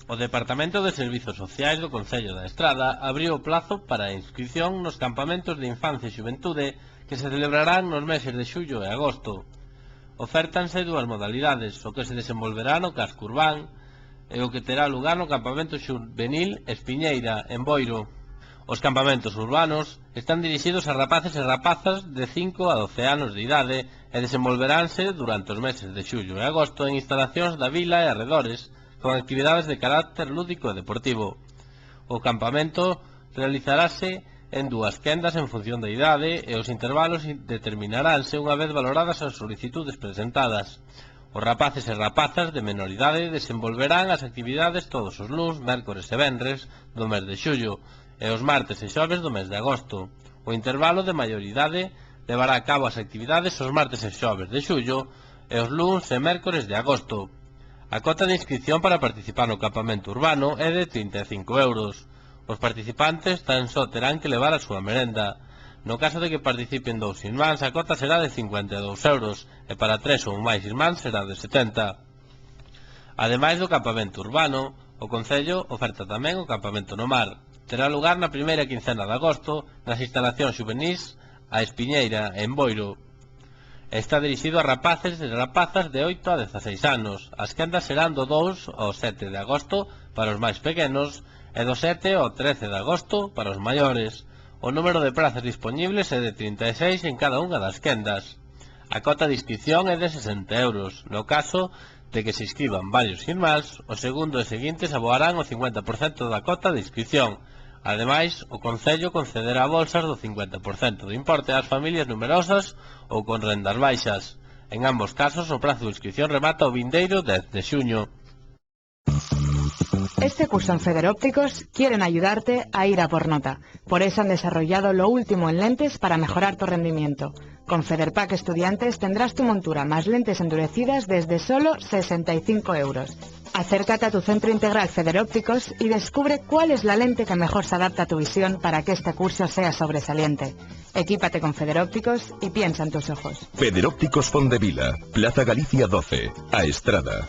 O Departamento de Servizos Sociais do Concello da Estrada abriu o plazo para a inscrición nos campamentos de infancia e xuventude que se celebrarán nos meses de xullo e agosto. Ofértanse dúas modalidades, o que se desenvolverá no casco urbán e o que terá lugar no campamento xuvenil Espiñeira, en Boiro. Os campamentos urbanos están dirixidos a rapaces e rapazas de 5 a 12 anos de idade e desenvolveránse durante os meses de xullo e agosto en instalacións da vila e arredores, con actividades de carácter lúdico e deportivo. O campamento realizarase en dúas quendas en función da idade e os intervalos determinaránse unha vez valoradas as solicitudes presentadas. Os rapaces e rapazas de menor idade desenvolverán as actividades todos os luns, mércores e venres do mes de xullo e os martes e xoves do mes de agosto. O intervalo de maioridade levará a cabo as actividades os martes e xoves de xullo e os luns e mércores de agosto. A cota de inscripción para participar no campamento urbano é de 35 euros. Os participantes tan só terán que levar a súa merenda. No caso de que participen 2 irmáns, a cota será de 52 euros e para 3 ou máis irmáns será de 70. Ademais do campamento urbano, o Concello oferta tamén o campamento no mar. Terá lugar na primeira quincena de agosto nas instalacións xuvenís a Espiñeira, en Boiro. Está dirixido a rapaces e rapazas de 8 a 16 anos. As quendas serán do 2 ao 7 de agosto para os máis pequenos e do 7 ao 13 de agosto para os maiores. O número de prazas dispoñibles é de 36 en cada unha das quendas. A cota de inscripción é de 60 euros. No caso de que se inscriban varios irmáns, o segundo e seguintes aboarán o 50% da cota de inscripción. Ademais, o Concello concederá bolsas do 50% do importe ás familias numerosas ou con rendas baixas. En ambos casos, o prazo de inscripción remata o vindeiro 10 de xuño. Este curso en Federópticos quieren ayudarte a ir a por nota. Por eso han desarrollado lo último en lentes para mejorar tu rendimiento. Con Federpack Estudiantes tendrás tu montura más lentes endurecidas desde solo 65 euros. Acércate a tu centro integral Federópticos y descubre cuál es la lente que mejor se adapta a tu visión para que este curso sea sobresaliente. Equípate con Federópticos y piensa en tus ojos. Federópticos Fondevila, Plaza Galicia 12, a Estrada.